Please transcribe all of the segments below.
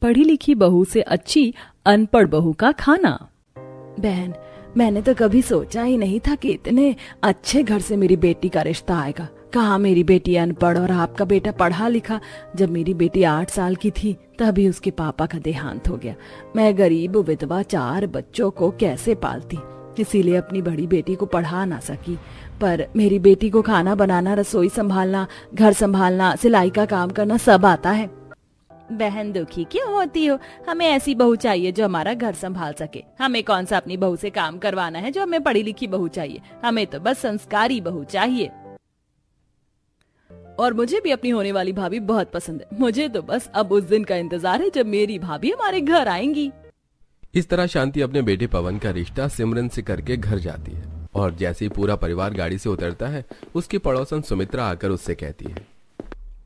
पढ़ी लिखी बहू से अच्छी अनपढ़ बहू का खाना। बहन, मैंने तो कभी सोचा ही नहीं था कि इतने अच्छे घर से मेरी बेटी का रिश्ता आएगा। कहाँ मेरी बेटी अनपढ़ और आपका बेटा पढ़ा लिखा। जब मेरी बेटी 8 साल की थी तभी उसके पापा का देहांत हो गया। मैं गरीब विधवा 4 बच्चों को कैसे पालती, इसीलिए अपनी बड़ी बेटी को पढ़ा ना सकी। पर मेरी बेटी को खाना बनाना, रसोई संभालना, घर संभालना, सिलाई का काम करना सब आता है। बहन दुखी क्यों होती हो? हमें ऐसी बहू चाहिए जो हमारा घर संभाल सके। हमें कौन सा अपनी बहू से काम करवाना है जो हमें पढ़ी लिखी बहू चाहिए। हमें तो बस संस्कारी बहू चाहिए। और मुझे भी अपनी होने वाली भाभी बहुत पसंद है। मुझे तो बस अब उस दिन का इंतजार है जब मेरी भाभी हमारे घर आएंगी। इस तरह शांति अपने बेटे पवन का रिश्ता सिमरन से करके घर जाती है और जैसे ही पूरा परिवार गाड़ी से उतरता है उसकी पड़ोसन सुमित्रा आकर उससे कहती है,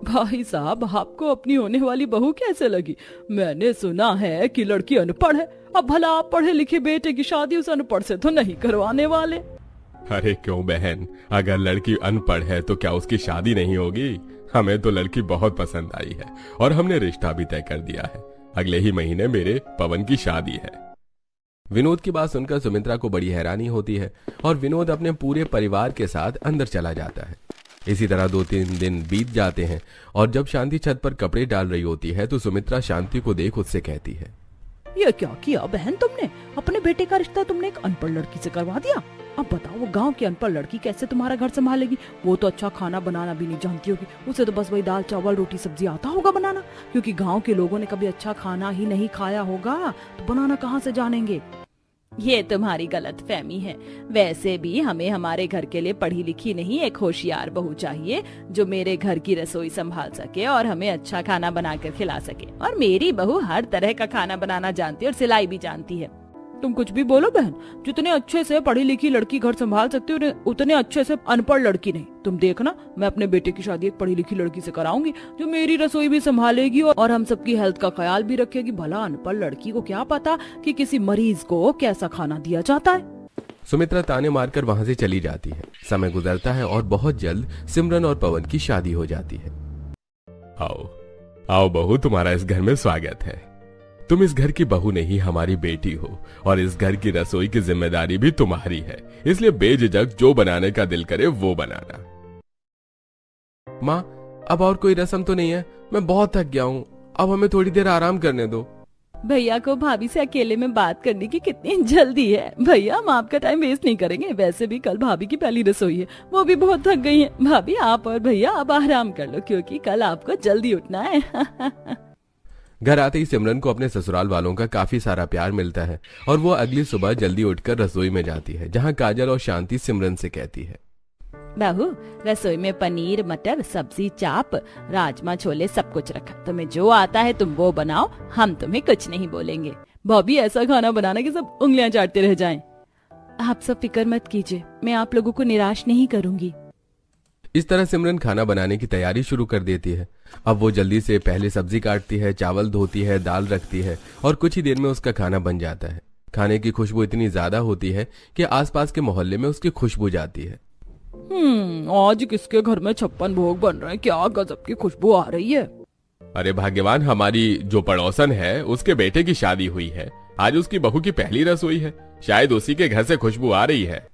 भाई साहब, आपको अपनी होने वाली बहू कैसे लगी? मैंने सुना है कि लड़की अनपढ़ है। अब भला आप पढ़े लिखे बेटे की शादी उस अनपढ़ से तो नहीं करवाने वाले? अरे क्यों बहन, अगर लड़की अनपढ़ है तो क्या उसकी शादी नहीं होगी? हमें तो लड़की बहुत पसंद आई है और हमने रिश्ता भी तय कर दिया है। अगले ही महीने मेरे पवन की शादी है। विनोद की बात सुनकर सुमित्रा को बड़ी हैरानी होती है और विनोद अपने पूरे परिवार के साथ अंदर चला जाता है। इसी तरह 2-3 दिन बीत जाते हैं और जब शांति छत पर कपड़े डाल रही होती है तो सुमित्रा शांति को देख उससे कहती है, ये क्या किया बहन तुमने? अपने बेटे का रिश्ता तुमने एक अनपढ़ लड़की से करवा दिया। अब बताओ, वो गांव की अनपढ़ लड़की कैसे तुम्हारा घर संभालेगी? वो तो अच्छा खाना बनाना भी नहीं जानती होगी। उसे तो बस वही दाल चावल रोटी सब्जी आता होगा बनाना, क्योंकि गांव के लोगों ने कभी अच्छा खाना ही नहीं खाया होगा, तो बनाना कहाँ से जानेंगे? ये तुम्हारी गलत फहमी है। वैसे भी हमें हमारे घर के लिए पढ़ी लिखी नहीं, एक होशियार बहू चाहिए जो मेरे घर की रसोई संभाल सके और हमें अच्छा खाना बनाकर खिला सके। और मेरी बहू हर तरह का खाना बनाना जानती है और सिलाई भी जानती है। तुम कुछ भी बोलो बहन, जितने अच्छे से पढ़ी लिखी लड़की घर संभाल सकती है उतने अच्छे से अनपढ़ लड़की नहीं। तुम देखना, मैं अपने बेटे की शादी एक पढ़ी लिखी लड़की से कराऊंगी जो मेरी रसोई भी संभालेगी और हम सबकी हेल्थ का ख्याल भी रखेगी। भला अनपढ़ लड़की को क्या पता कि किसी मरीज को कैसा खाना दिया जाता है। सुमित्रा ताने मारकर वहां से चली जाती है। समय गुजरता है और बहुत जल्द सिमरन और पवन की शादी हो जाती है। आओ आओ बहू, तुम्हारा इस घर में स्वागत है। तुम इस घर की बहू नहीं, हमारी बेटी हो और इस घर की रसोई की जिम्मेदारी भी तुम्हारी है। इसलिए बेझिझक जो बनाने का दिल करे वो बनाना। माँ, अब और कोई रस्म तो नहीं है? मैं बहुत थक गया हूँ, अब हमें थोड़ी देर आराम करने दो। भैया को भाभी से अकेले में बात करने की कितनी जल्दी है। भैया, हम आपका टाइम वेस्ट नहीं करेंगे। वैसे भी कल भाभी की पहली रसोई है, वो भी बहुत थक गई है। भाभी, आप और भैया अब आराम कर लो क्योंकि कल आपको जल्दी उठना है। घर आते ही सिमरन को अपने ससुराल वालों का काफी सारा प्यार मिलता है और वो अगली सुबह जल्दी उठकर रसोई में जाती है, जहाँ काजल और शांति सिमरन से कहती है, बहू, रसोई में पनीर, मटर, सब्जी, चाप, राजमा, छोले सब कुछ रखा। तुम्हें जो आता है तुम वो बनाओ, हम तुम्हें कुछ नहीं बोलेंगे। भाभी, ऐसा खाना बनाना कि सब उंगलियां चाटते रह जाएं। आप सब फिक्र मत कीजिए, मैं आप लोगों को निराश नहीं करूंगी। इस तरह सिमरन खाना बनाने की तैयारी शुरू कर देती है। अब वो जल्दी से पहले सब्जी काटती है, चावल धोती है, दाल रखती है और कुछ ही देर में उसका खाना बन जाता है। खाने की खुशबू इतनी ज्यादा होती है कि आसपास के मोहल्ले में उसकी खुशबू जाती है। आज किसके घर में 56 भोग बन रहे हैं? क्या गजब की खुशबू आ रही है। अरे भाग्यवान, हमारी जो पड़ोसन है उसके बेटे की शादी हुई है। आज उसकी बहू की पहली रसोई है, शायद उसी के घर से खुशबू आ रही है।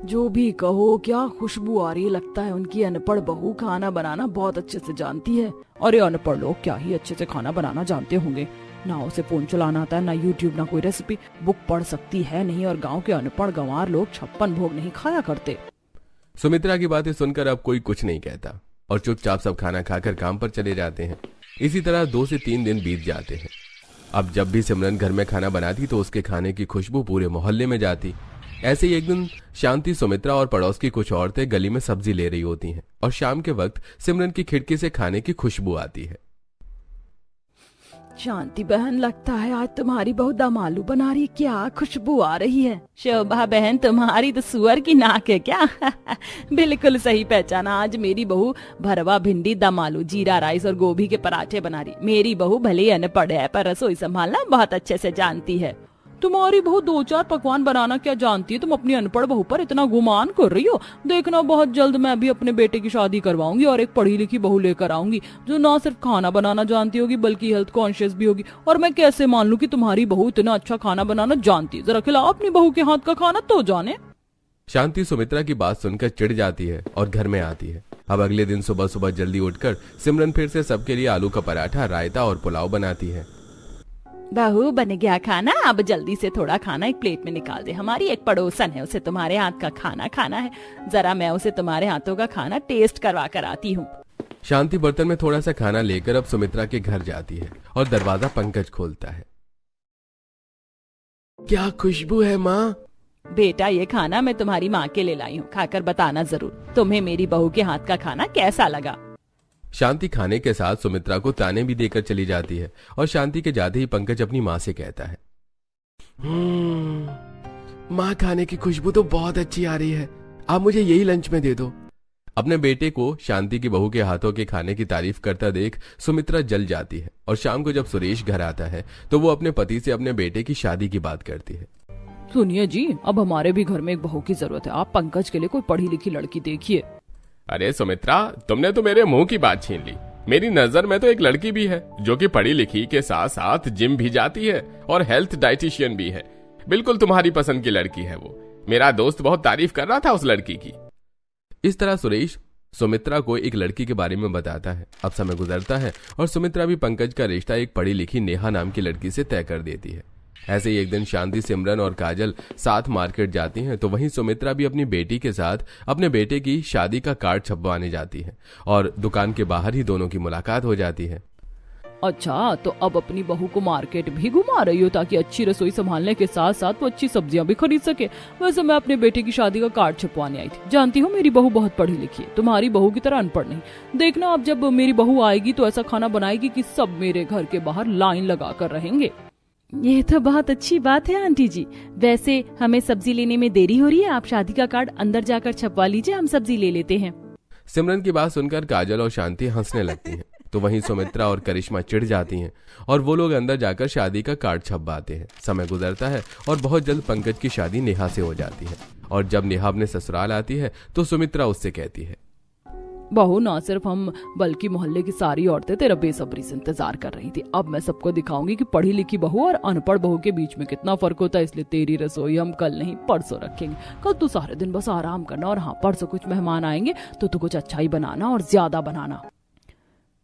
जो भी कहो, क्या खुशबू आ रही। लगता है उनकी अनपढ़ बहू खाना बनाना बहुत अच्छे से जानती है। और ये अनपढ़ लोग क्या ही अच्छे से खाना बनाना जानते होंगे। ना उसे फोन चलाना आता है, ना यूट्यूब, ना कोई रेसिपी। बुक पढ़ सकती है नहीं और गांव के अनपढ़ गंवार लोग 56 भोग नहीं खाया करते। सुमित्रा की बातें सुनकर अब कोई कुछ नहीं कहता और चुपचाप सब खाना खाकर काम पर चले जाते हैं। इसी तरह 2 से 3 दिन बीत जाते हैं। अब जब भी सिमरन घर में खाना बनाती तो उसके खाने की खुशबू पूरे मोहल्ले में जाती। ऐसे ही एक दिन शांति, सुमित्रा और पड़ोस की कुछ औरतें गली में सब्जी ले रही होती हैं और शाम के वक्त सिमरन की खिड़की से खाने की खुशबू आती है। शांति बहन, लगता है आज तुम्हारी बहू दम आलू बना रही। क्या खुशबू आ रही है। शोभा बहन, तुम्हारी तो सुअर की नाक है क्या? बिल्कुल सही पहचाना। आज मेरी बहू भरवा भिंडी, दम आलू, जीरा राइस और गोभी के पराठे बना रही। मेरी बहू भले अनपढ़ है पर रसोई संभालना बहुत अच्छे से जानती है। तुम्हारी बहू 2-4 पकवान बनाना क्या जानती है? तुम अपनी अनपढ़ बहू पर इतना गुमान कर रही हो। देखना बहुत जल्द मैं भी अपने बेटे की शादी करवाऊंगी और एक पढ़ी लिखी बहू लेकर आऊंगी जो ना सिर्फ खाना बनाना जानती होगी बल्कि हेल्थ कॉन्शियस भी होगी। और मैं कैसे मान लूं कि तुम्हारी बहू इतना अच्छा खाना बनाना जानती है? जरा खिलाओ अपनी बहू के हाथ का खाना तो जाने। शांति सुमित्रा की बात सुनकर चिढ़ जाती है और घर में आती है। अब अगले दिन सुबह सुबह जल्दी उठकर सिमरन फिर से सबके लिए आलू का पराठा, रायता और पुलाव बनाती है। बहू बन गया खाना, अब जल्दी से थोड़ा खाना एक प्लेट में निकाल दे। हमारी एक पड़ोसन है, उसे तुम्हारे हाथ का खाना खाना है। जरा मैं उसे तुम्हारे हाथों का खाना टेस्ट करवा कर आती हूँ। शांति बर्तन में थोड़ा सा खाना लेकर अब सुमित्रा के घर जाती है और दरवाजा पंकज खोलता है। क्या खुशबू है माँ? बेटा ये खाना मैं तुम्हारी माँ के लिए लाई हूँ, खाकर बताना जरूर तुम्हें मेरी बहू के हाथ का खाना कैसा लगा। शांति खाने के साथ सुमित्रा को ताने भी देकर चली जाती है और शांति के जाते ही पंकज अपनी माँ से कहता है, माँ खाने की खुशबू तो बहुत अच्छी आ रही है, आप मुझे यही लंच में दे दो। अपने बेटे को शांति की बहू के हाथों के खाने की तारीफ करता देख सुमित्रा जल जाती है और शाम को जब सुरेश घर आता है तो वो अपने पति से अपने बेटे की शादी की बात करती है। सुनिए जी, अब हमारे भी घर में एक बहू की जरूरत है। आप पंकज के लिए कोई पढ़ी लिखी लड़की देखिए। अरे सुमित्रा, तुमने तो मेरे मुंह की बात छीन ली। मेरी नजर में तो एक लड़की भी है जो कि पढ़ी लिखी के साथ साथ जिम भी जाती है और हेल्थ डाइटिशियन भी है। बिल्कुल तुम्हारी पसंद की लड़की है वो। मेरा दोस्त बहुत तारीफ कर रहा था उस लड़की की। इस तरह सुरेश सुमित्रा को एक लड़की के बारे में बताता है। अब समय गुजरता है और सुमित्रा भी पंकज का रिश्ता एक पढ़ी लिखी नेहा नाम की लड़की से तय कर देती है। ऐसे ही एक दिन शांति, सिमरन और काजल साथ मार्केट जाती हैं तो वहीं सुमित्रा भी अपनी बेटी के साथ अपने बेटे की शादी का कार्ड छपवाने जाती है और दुकान के बाहर ही दोनों की मुलाकात हो जाती है। अच्छा, तो अब अपनी बहू को मार्केट भी घुमा रही हो ताकि अच्छी रसोई संभालने के साथ साथ वो अच्छी सब्जियां भी खरीद सके। वैसे मैं अपने बेटे की शादी का कार्ड छपवाने आई थी। जानती हूँ मेरी बहू बहुत पढ़ी लिखी है, तुम्हारी बहू की तरह अनपढ़ नहीं। देखना अब जब मेरी बहू आएगी तो ऐसा खाना बनाएगी कि सब मेरे घर के बाहर लाइन लगा कर रहेंगे। ये तो बहुत अच्छी बात है आंटी जी। वैसे हमें सब्जी लेने में देरी हो रही है, आप शादी का कार्ड अंदर जाकर छपवा लीजिए, हम सब्जी ले लेते हैं। सिमरन की बात सुनकर काजल और शांति हंसने लगती हैं तो वहीं सुमित्रा और करिश्मा चिढ़ जाती हैं और वो लोग अंदर जाकर शादी का कार्ड छपवाते हैं। समय गुजरता है और बहुत जल्द पंकज की शादी नेहा से हो जाती है और जब नेहा अपने ससुराल आती है तो सुमित्रा उससे कहती है, बहू, ना सिर्फ हम बल्कि मोहल्ले की सारी औरतें तेरा बेसब्री से इंतजार कर रही थी। अब मैं सबको दिखाऊंगी कि पढ़ी लिखी बहू और अनपढ़ बहू के बीच में कितना फर्क होता है। इसलिए तेरी रसोई हम कल नहीं परसों रखेंगे। कल तू सारे दिन बस आराम करना और हाँ, परसों कुछ मेहमान आएंगे तो तू कुछ अच्छा ही बनाना और ज्यादा बनाना।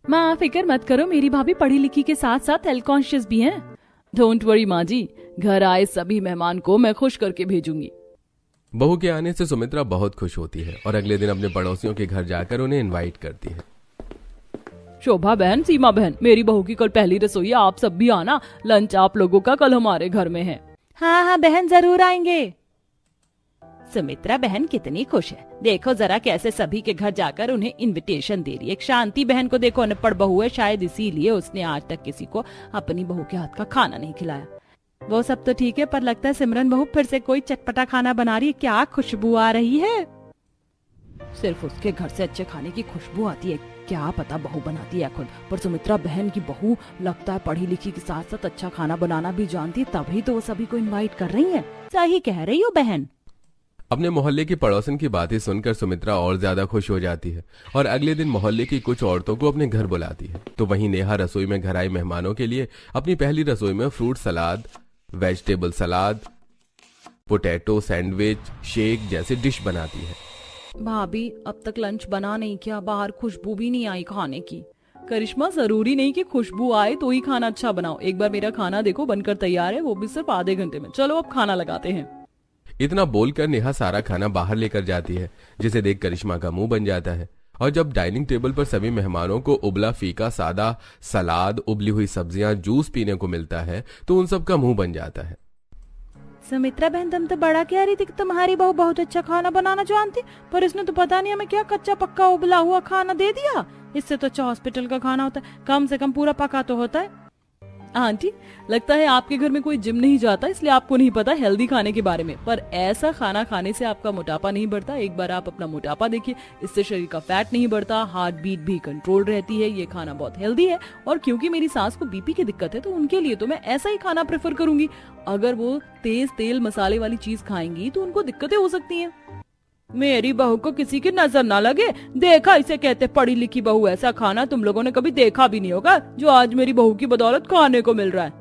माँ फिक्र मत करो, मेरी भाभी पढ़ी लिखी के साथ साथ हेल्थ कॉन्शियस भी है। डोंट वरी माँ जी, घर आए सभी मेहमान को मैं खुश करके भेजूंगी। बहू के आने से सुमित्रा बहुत खुश होती है और अगले दिन अपने पड़ोसियों के घर जाकर उन्हें इनवाइट करती है। शोभा बहन, सीमा बहन, मेरी बहू की कल पहली रसोई, आप सब भी आना। लंच आप लोगों का कल हमारे घर में है। हाँ हाँ बहन, जरूर आएंगे। सुमित्रा बहन कितनी खुश है, देखो जरा कैसे सभी के घर जाकर उन्हें इनविटेशन दे रही है। एक शांति बहन को देखो, अनपढ़ बहू है, शायद इसीलिए उसने आज तक किसी को अपनी बहू के हाथ का खाना नहीं खिलाया। वो सब तो ठीक है, पर लगता है सिमरन बहू फिर से कोई चटपटा खाना बना रही है। क्या खुशबू आ रही है। सिर्फ उसके घर से अच्छे खाने की खुशबू आती है, क्या पता बहू बनाती है खुद। पर सुमित्रा बहन की बहू लगता है पढ़ी लिखी के साथ साथ अच्छा खाना बनाना भी जानती है, तभी तो वो सभी को इनवाइट कर रही है। सही कह रही हो बहन। अपने मोहल्ले की पड़ोसन की बातें सुनकर सुमित्रा और ज्यादा खुश हो जाती है और अगले दिन मोहल्ले की कुछ औरतों को अपने घर बुलाती है। तो वहीं नेहा रसोई में घर आए मेहमानों के लिए अपनी पहली रसोई में फ्रूट सलाद, वेजिटेबल सलाद, पोटैटो सैंडविच, शेक जैसे डिश बनाती है। भाभी अब तक लंच बना नहीं किया, बाहर खुशबू भी नहीं आई खाने की। करिश्मा, जरूरी नहीं कि खुशबू आए तो ही खाना अच्छा बनाओ। एक बार मेरा खाना देखो, बनकर तैयार है, वो भी सिर्फ आधे घंटे में। चलो अब खाना लगाते हैं। इतना बोलकर नेहा सारा खाना बाहर लेकर जाती है, जिसे देख करिश्मा का मुंह बन जाता है। और जब डाइनिंग टेबल पर सभी मेहमानों को उबला फीका सादा सलाद, उबली हुई सब्जियां, जूस पीने को मिलता है तो उन सब का मुंह बन जाता है। सुमित्रा बहन, तुम तो बड़ा कह रही थी कि तुम्हारी बहू बहुत अच्छा खाना बनाना जानती, पर इसने तो पता नहीं हमें क्या कच्चा पक्का उबला हुआ खाना दे दिया। इससे तो अच्छा हॉस्पिटल का खाना होता है, कम से कम पूरा पका तो होता है। आंटी, लगता है आपके घर में कोई जिम नहीं जाता, इसलिए आपको नहीं पता हेल्दी खाने के बारे में। पर ऐसा खाना खाने से आपका मोटापा नहीं बढ़ता। एक बार आप अपना मोटापा देखिए, इससे शरीर का फैट नहीं बढ़ता, हार्ट बीट भी कंट्रोल रहती है। ये खाना बहुत हेल्दी है। और क्योंकि मेरी सास को बीपी की दिक्कत है, तो उनके लिए तो मैं ऐसा ही खाना प्रेफर करूंगी। अगर वो तेज तेल मसाले वाली चीज खाएंगी तो उनको दिक्कतें हो सकती हैं। मेरी बहू को किसी की नजर ना लगे, देखा इसे कहते पढ़ी लिखी बहू। ऐसा खाना तुम लोगों ने कभी देखा भी नहीं होगा जो आज मेरी बहू की बदौलत खाने को मिल रहा है।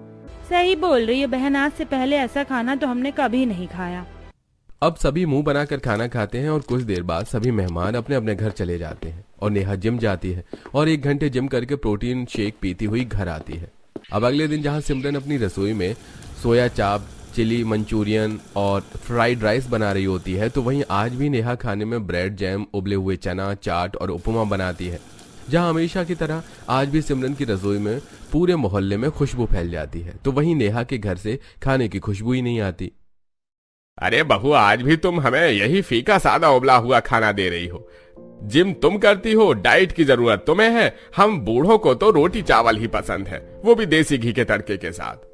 सही बोल रही है बहन, आज से पहले ऐसा खाना तो हमने कभी नहीं खाया। अब सभी मुंह बनाकर खाना खाते हैं और कुछ देर बाद सभी मेहमान अपने अपने घर चले जाते हैं और नेहा जिम जाती है और 1 घंटे जिम करके प्रोटीन शेक पीती हुई घर आती है। अब अगले दिन जहां सिमरन अपनी रसोई में सोया चाप, चिली मंचूरियन और फ्राइड राइस बना रही होती है, तो वहीं आज भी नेहा खाने में ब्रेड, जैम, उबले हुए चना, चाट और उपमा बनाती है। जहां हमेशा की तरह आज भी सिमरन की रसोई में पूरे मोहल्ले में खुशबू फैल जाती है, तो वहीं नेहा के घर से खाने की खुशबू ही नहीं आती। अरे बहू, आज भी तुम हमें यही फीका सादा उबला हुआ खाना दे रही हो। जिम तुम करती हो, डाइट की जरूरत तुम्हें है। हम बूढ़ों को तो रोटी चावल ही पसंद है, वो भी देसी घी के तड़के के साथ।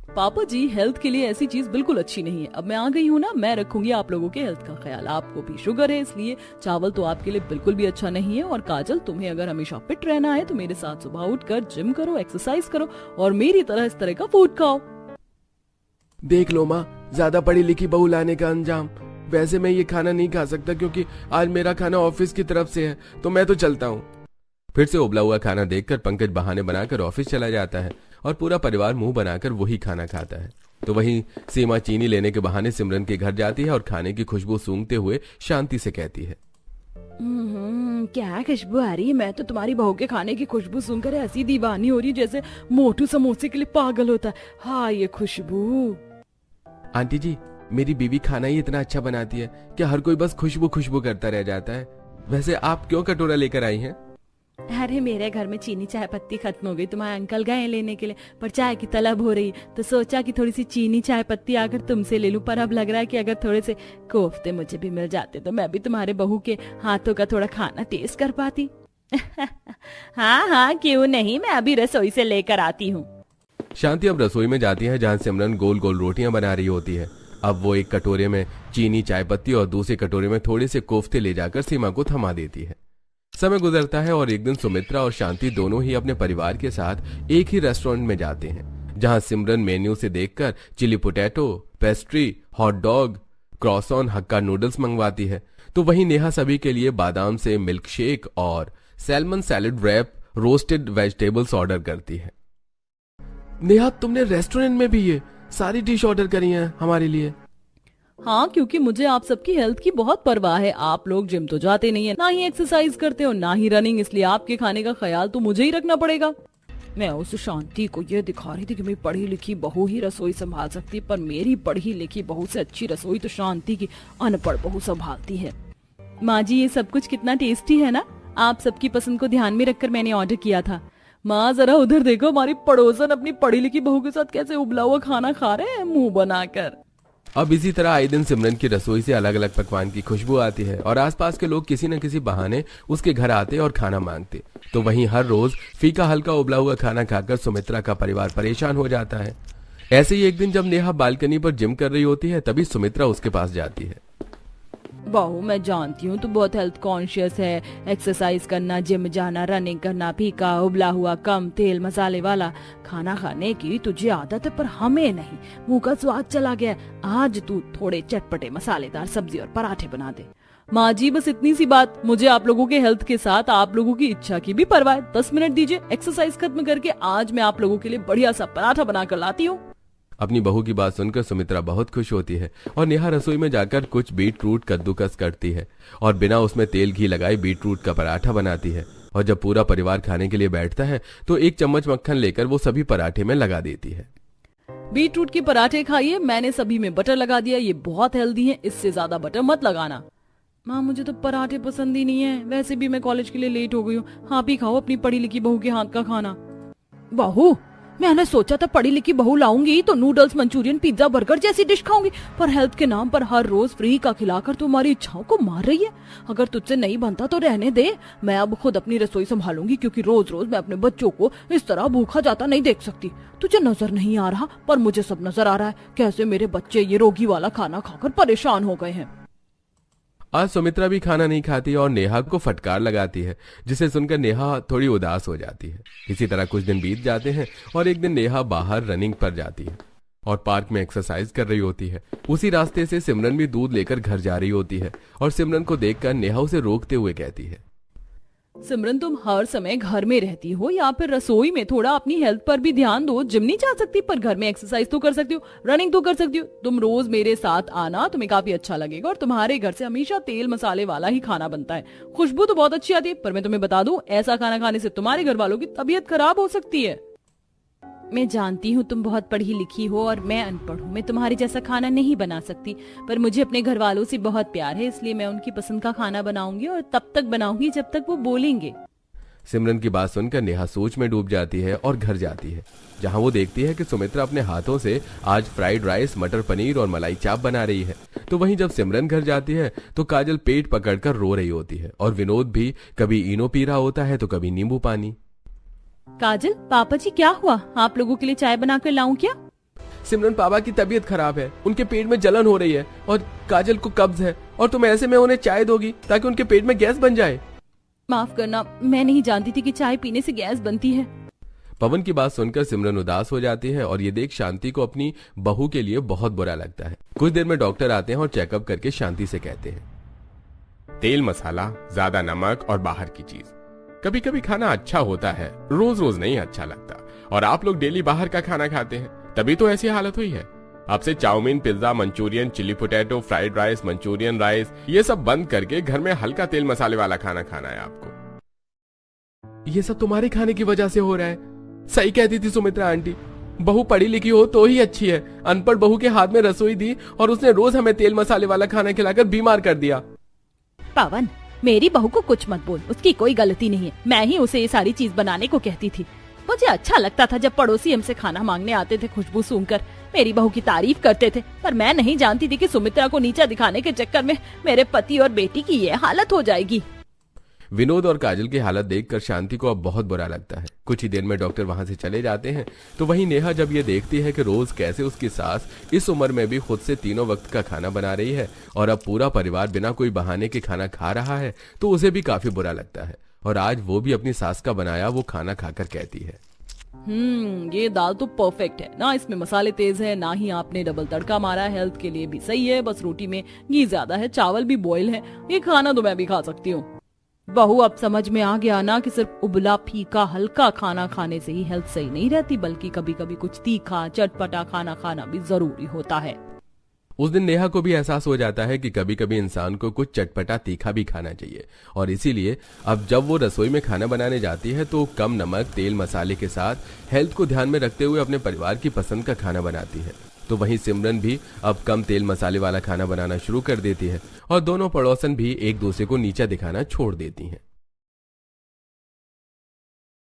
पापा जी, हेल्थ के लिए ऐसी चीज बिल्कुल अच्छी नहीं है। अब मैं आ गई हूँ ना, मैं रखूंगी आप लोगों के हेल्थ का ख्याल। आपको भी शुगर है, इसलिए चावल तो आपके लिए बिल्कुल भी अच्छा नहीं है। और काजल, तुम्हें अगर हमेशा फिट रहना है तो मेरे साथ सुबह उठकर जिम करो, एक्सरसाइज करो और मेरी तरह इस तरह का फूड खाओ। देख लो माँ, ज्यादा पढ़ी लिखी बहू लाने का अंजाम। वैसे मैं ये खाना नहीं खा सकता क्योंकि आज मेरा खाना ऑफिस की तरफ से है, तो मैं तो चलता हूँ। फिर से उबला हुआ खाना देखकर पंकज बहाने बनाकर ऑफिस चला जाता है और पूरा परिवार मुंह बनाकर वही खाना खाता है। तो वहीं सीमा चीनी लेने के बहाने सिमरन के घर जाती है और खाने की खुशबू सूंघते हुए शांति से कहती है, क्या खुशबू आ रही है। मैं तो तुम्हारी बहू के खाने की खुशबू सुनकर ऐसी दीवानी हो रही है जैसे मोटू समोसे के लिए पागल होता है। हाँ, ये खुशबू। आंटी जी, मेरी बीवी खाना ही इतना अच्छा बनाती है कि हर कोई बस खुशबू खुशबू करता रह जाता है। वैसे आप क्यों कटोरा लेकर आई हैं? अरे, मेरे घर में चीनी चाय पत्ती खत्म हो गई। तुम्हारे अंकल गए लेने के लिए, पर चाय की तलब हो रही, तो सोचा कि थोड़ी सी चीनी चाय पत्ती आकर तुमसे ले लूं। पर अब लग रहा है कि अगर थोड़े से कोफ्ते मुझे भी मिल जाते तो मैं भी तुम्हारे बहू के हाथों का थोड़ा खाना टेस्ट कर पाती। हाँ हाँ, क्यों नहीं, मैं अभी रसोई से लेकर आती हूँ। शांति अब रसोई में जाती है जहाँ सिमरन गोल गोल रोटियां बना रही होती है। अब वो एक कटोरे में चीनी चाय पत्ती और दूसरे कटोरे में थोड़े से कोफ्ते ले जाकर सीमा को थमा देती है। समय गुजरता है और एक दिन सुमित्रा और शांति दोनों ही अपने परिवार के साथ एक ही रेस्टोरेंट में जाते हैं, जहां सिमरन मेन्यू से देखकर chilli potato, pastry, hot dog, croissant, hakka noodles मंगवाती है। तो वहीं नेहा सभी के लिए बादाम से मिल्क शेक और salmon salad wrap, roasted vegetables order करती है। नेहा, तुमने रेस्टोरेंट में भी ये सारी डिश ऑर्डर करी हैं हमारे लिए? हाँ, क्योंकि मुझे आप सबकी हेल्थ की बहुत परवाह है। आप लोग जिम तो जाते नहीं है, ना ही एक्सरसाइज करते हो, ना ही रनिंग, इसलिए आपके खाने का ख्याल तो मुझे ही रखना पड़ेगा। मैं उस शांति को ये दिखा रही थी कि मेरी पढ़ी लिखी बहू ही रसोई संभाल सकती है, पर मेरी पढ़ी लिखी बहू से अच्छी रसोई तो शांति की अनपढ़ बहू संभालती है। माँ जी, ये सब कुछ कितना टेस्टी है ना। आप सबकी पसंद को ध्यान में रखकर मैंने ऑर्डर किया था। माँ, जरा उधर देखो, हमारी पड़ोसन अपनी पढ़ी लिखी बहू के साथ कैसे उबला हुआ खाना खा रहे हैं मुंह बनाकर। अब इसी तरह आए दिन सिमरन की रसोई से अलग अलग पकवान की खुशबू आती है और आसपास के लोग किसी न किसी बहाने उसके घर आते और खाना मांगते। तो वहीं हर रोज फीका हल्का उबला हुआ खाना खाकर सुमित्रा का परिवार परेशान हो जाता है। ऐसे ही एक दिन जब नेहा बालकनी पर जिम कर रही होती है, तभी सुमित्रा उसके पास जाती है। बहू, मैं जानती हूँ तू बहुत हेल्थ कॉन्शियस है। एक्सरसाइज करना, जिम जाना, रनिंग करना, फीका उबला हुआ कम तेल मसाले वाला खाना खाने की तुझे आदत है, पर हमें नहीं। मुंह का स्वाद चला गया। आज तू थोड़े चटपटे मसालेदार सब्जी और पराठे बना दे। माँ जी, बस इतनी सी बात। मुझे आप लोगों के हेल्थ के साथ आप लोगों की इच्छा की भी परवाह है। 10 मिनट दीजिए, एक्सरसाइज खत्म करके आज मैं आप लोगों के लिए बढ़िया सा पराठा बनाकर लाती हूँ। अपनी बहू की बात सुनकर सुमित्रा बहुत खुश होती है और नेहा रसोई में जाकर कुछ बीट रूट कद्दूकस करती है और बिना उसमें तेल घी लगाए बीट रूट का पराठा बनाती है। और जब पूरा परिवार खाने के लिए बैठता है तो 1 चम्मच मक्खन लेकर वो सभी पराठे में लगा देती है। बीट रूट के पराठे खाइए, मैंने सभी में बटर लगा दिया। ये बहुत हेल्दी है, इससे ज्यादा बटर मत लगाना। माँ, मुझे तो पराठे पसंद ही नहीं है। वैसे भी मैं कॉलेज के लिए लेट हो गई हूँ। आप ही खाओ अपनी पढ़ी लिखी बहू के हाथ का खाना। बहू, मैंने सोचा था पढ़ी लिखी बहू लाऊंगी तो नूडल्स, मंचूरियन, पिज्जा, बर्गर जैसी डिश खाऊंगी, पर हेल्थ के नाम पर हर रोज फ्री का खिलाकर तुम्हारी इच्छाओं को मार रही है। अगर तुझसे नहीं बनता तो रहने दे, मैं अब खुद अपनी रसोई संभालूंगी, क्योंकि रोज रोज मैं अपने बच्चों को इस तरह भूखा जाता नहीं देख सकती। तुझे नजर नहीं आ रहा, पर मुझे सब नजर आ रहा है, कैसे मेरे बच्चे ये रोगी वाला खाना खाकर परेशान हो गए हैं। आज सुमित्रा भी खाना नहीं खाती और नेहा को फटकार लगाती है, जिसे सुनकर नेहा थोड़ी उदास हो जाती है। इसी तरह कुछ दिन बीत जाते हैं और एक दिन नेहा बाहर रनिंग पर जाती है और पार्क में एक्सरसाइज कर रही होती है। उसी रास्ते से सिमरन भी दूध लेकर घर जा रही होती है और सिमरन को देखकर नेहा उसे रोकते हुए कहती है, सिमरन तुम हर समय घर में रहती हो या फिर रसोई में? थोड़ा अपनी हेल्थ पर भी ध्यान दो। जिम नहीं जा सकती पर घर में एक्सरसाइज तो कर सकती हो, रनिंग तो कर सकती हो। तुम रोज मेरे साथ आना, तुम्हें काफी अच्छा लगेगा। और तुम्हारे घर से हमेशा तेल मसाले वाला ही खाना बनता है। खुशबू तो बहुत अच्छी आती है, पर मैं तुम्हें बता दूं, ऐसा खाना खाने से तुम्हारे घर वालों की तबीयत खराब हो सकती है। मैं जानती हूँ तुम बहुत पढ़ी लिखी हो और मैं अनपढ़ हूँ, मैं तुम्हारे जैसा खाना नहीं बना सकती, पर मुझे अपने घर वालों से बहुत प्यार है, इसलिए मैं उनकी पसंद का खाना बनाऊंगी और तब तक बनाऊंगी जब तक वो बोलेंगे। सिमरन की बात सुनकर नेहा सोच में डूब जाती है और घर जाती है, जहां वो देखती है कि सुमित्रा अपने हाथों से आज फ्राइड राइस, मटर पनीर और मलाई चाप बना रही है। तो वहीं जब सिमरन घर जाती है तो काजल पेट पकड़कर रो रही होती है और विनोद भी कभी इनो पी रहा होता है तो कभी नींबू पानी। काजल, पापा जी क्या हुआ? आप लोगों के लिए चाय बनाकर लाऊं क्या? सिमरन, पापा की तबीयत खराब है, उनके पेट में जलन हो रही है और काजल को कब्ज है, और तुम ऐसे में उन्हें चाय दोगी ताकि उनके पेट में गैस बन जाए। माफ करना, मैं नहीं जानती थी कि चाय पीने से गैस बनती है। पवन की बात सुनकर सिमरन उदास हो जाती है और ये देख शांति को अपनी बहू के लिए बहुत बुरा लगता है। कुछ देर में डॉक्टर आते हैं और चेकअप करके शांति से कहते हैं, तेल मसाला, ज्यादा नमक और बाहर की चीज। कभी कभी खाना अच्छा होता है, रोज रोज नहीं अच्छा लगता। और आप लोग डेली बाहर का खाना खाते हैं, तभी तो ऐसी हालत हुई है। अब से chowmein, pizza, Manchurian, chilli potato, fried rice, Manchurian rice, ये सब बंद करके घर में हल्का तेल मसाले वाला खाना खाना है आपको। ये सब तुम्हारे खाने की वजह से हो रहा है। सही कहती थी सुमित्रा आंटी, बहू पढ़ी लिखी हो तो ही अच्छी है। अनपढ़ बहू के हाथ में रसोई दी और उसने रोज हमें तेल मसाले वाला खाना खिलाकर बीमार कर दिया। पवन, मेरी बहू को कुछ मत बोल, उसकी कोई गलती नहीं है। मैं ही उसे ये सारी चीज बनाने को कहती थी। मुझे अच्छा लगता था जब पड़ोसी हमसे खाना मांगने आते थे, खुशबू सूंघकर मेरी बहू की तारीफ करते थे, पर मैं नहीं जानती थी कि सुमित्रा को नीचा दिखाने के चक्कर में मेरे पति और बेटी की ये हालत हो जाएगी। विनोद और काजल की हालत देखकर शांति को अब बहुत बुरा लगता है। कुछ ही देर में डॉक्टर वहां से चले जाते हैं। तो वहीं नेहा जब ये देखती है कि रोज कैसे उसकी सास इस उम्र में भी खुद से तीनों वक्त का खाना बना रही है और अब पूरा परिवार बिना कोई बहाने के खाना खा रहा है, तो उसे भी काफी बुरा लगता है। और आज वो भी अपनी सास का बनाया वो खाना खाकर कहती है, ये दाल तो परफेक्ट है ना, इसमें मसाले तेज है, ना ही आपने डबल तड़का मारा, हेल्थ के लिए भी सही है। बस रोटी में घी ज्यादा है, चावल भी बॉयल है, ये खाना तो मैं भी खा सकती हूँ। बहू, अब समझ में आ गया ना कि सिर्फ उबला फीका हल्का खाना खाने से ही हेल्थ सही नहीं रहती, बल्कि कभी कभी कुछ तीखा चटपटा खाना खाना भी जरूरी होता है। उस दिन नेहा को भी एहसास हो जाता है कि कभी कभी इंसान को कुछ चटपटा तीखा भी खाना चाहिए, और इसीलिए अब जब वो रसोई में खाना बनाने जाती है तो कम नमक, तेल, मसाले के साथ हेल्थ को ध्यान में रखते हुए अपने परिवार की पसंद का खाना बनाती है। तो वहीं सिमरन भी अब कम तेल मसाले वाला खाना बनाना शुरू कर देती है और दोनों पड़ोसन भी एक दूसरे को नीचा दिखाना छोड़ देती हैं।